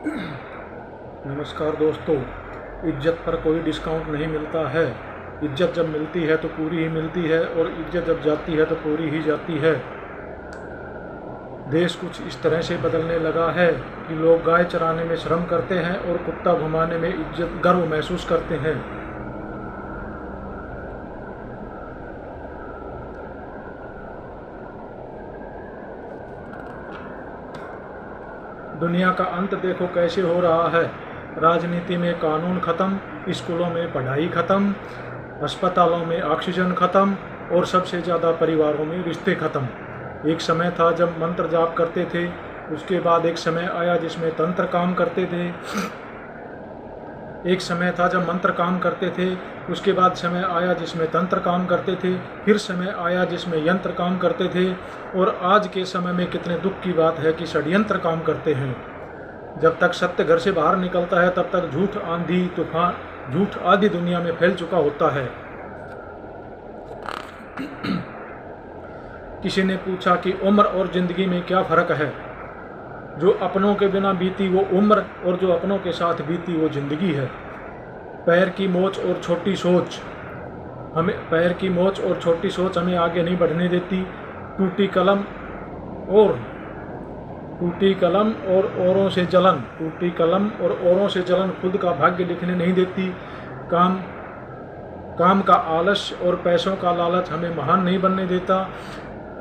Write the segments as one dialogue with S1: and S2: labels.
S1: नमस्कार दोस्तों। इज्जत पर कोई डिस्काउंट नहीं मिलता है। इज्जत जब मिलती है तो पूरी ही मिलती है और इज्जत जब जाती है तो पूरी ही जाती है। देश कुछ इस तरह से बदलने लगा है कि लोग गाय चराने में शर्म करते हैं और कुत्ता घुमाने में इज्जत गर्व महसूस करते हैं। दुनिया का अंत देखो कैसे हो रहा है। राजनीति में कानून खत्म, स्कूलों में पढ़ाई खत्म, अस्पतालों में ऑक्सीजन खत्म और सबसे ज़्यादा परिवारों में रिश्ते खत्म। एक समय था जब मंत्र जाप करते थे, उसके बाद एक समय आया जिसमें तंत्र काम करते थे। एक समय था जब मंत्र काम करते थे, उसके बाद समय आया जिसमें तंत्र काम करते थे, फिर समय आया जिसमें यंत्र काम करते थे और आज के समय में कितने दुख की बात है कि षड्यंत्र काम करते हैं। जब तक सत्य घर से बाहर निकलता है तब तक झूठ आंधी तूफान, झूठ आधी दुनिया में फैल चुका होता है। किसी ने पूछा कि उम्र और जिंदगी में क्या फ़र्क है। जो अपनों के बिना बीती वो उम्र और जो अपनों के साथ बीती वो जिंदगी है। पैर की मोच और छोटी सोच हमें आगे नहीं बढ़ने देती। टूटी कलम और औरों से जलन खुद का भाग्य लिखने नहीं देती। काम का आलस्य और पैसों का लालच हमें महान नहीं बनने देता।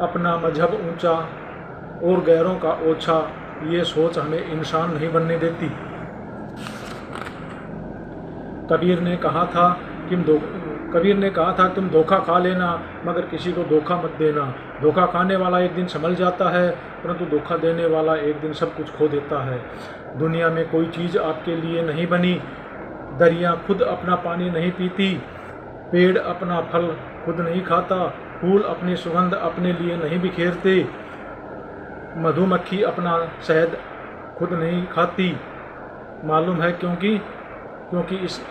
S1: अपना मजहब ऊंचा और गैरों का ओछा, ये सोच हमें इंसान नहीं बनने देती। कबीर ने कहा था तुम धोखा खा लेना मगर किसी को धोखा मत देना। धोखा खाने वाला एक दिन संभल जाता है, परंतु धोखा देने वाला एक दिन सब कुछ खो देता है। दुनिया में कोई चीज़ आपके लिए नहीं बनी। दरिया खुद अपना पानी नहीं पीती, पेड़ अपना फल खुद नहीं खाता, फूल अपनी सुगंध अपने लिए नहीं बिखेरते, मधुमक्खी अपना शहद खुद नहीं खाती। मालूम है क्योंकि इस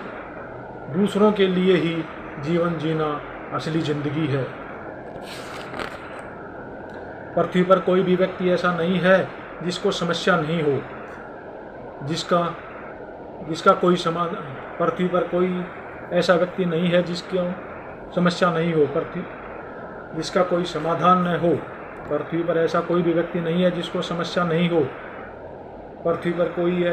S1: दूसरों के लिए ही जीवन जीना असली जिंदगी है। पृथ्वी पर कोई भी व्यक्ति ऐसा नहीं है जिसको समस्या नहीं हो, जिसका कोई समाधान। पृथ्वी पर कोई ऐसा व्यक्ति नहीं है जिसकी समस्या नहीं हो, जिसका कोई समाधान न हो। पृथ्वी पर ऐसा कोई भी व्यक्ति नहीं है जिसको समस्या नहीं हो। पृथ्वी पर कोई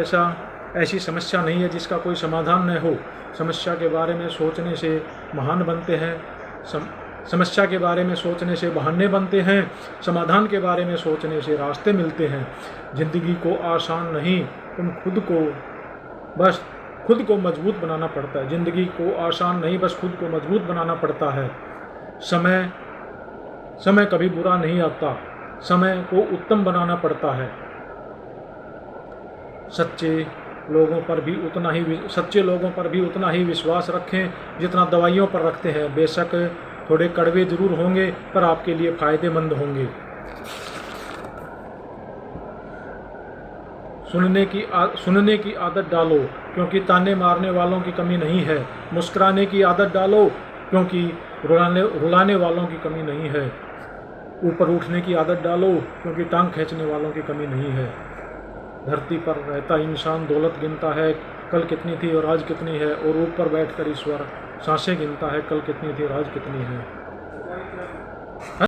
S1: ऐसी समस्या नहीं है जिसका कोई समाधान न हो। समस्या के बारे में सोचने से महान बनते हैं, समस्या के बारे में सोचने से बहाने बनते हैं, समाधान के बारे में सोचने से रास्ते मिलते हैं। जिंदगी को आसान नहीं, बस खुद को मजबूत बनाना पड़ता है। जिंदगी को आसान नहीं, बस खुद को मजबूत बनाना पड़ता है। समय कभी बुरा नहीं आता, समय को उत्तम बनाना पड़ता है। सच्चे लोगों पर भी उतना ही विश्वास रखें जितना दवाइयों पर रखते हैं। बेशक थोड़े कड़वे जरूर होंगे पर आपके लिए फ़ायदेमंद होंगे। सुनने की आदत डालो क्योंकि ताने मारने वालों की कमी नहीं है। मुस्कुराने की आदत डालो क्योंकि रुलाने वालों की कमी नहीं है। ऊपर उठने की आदत डालो क्योंकि टांग खींचने वालों की कमी नहीं है। धरती पर रहता इंसान दौलत गिनता है, कल कितनी थी और आज कितनी है, और ऊपर बैठकर ईश्वर सांसें गिनता है, कल कितनी थी और आज कितनी है।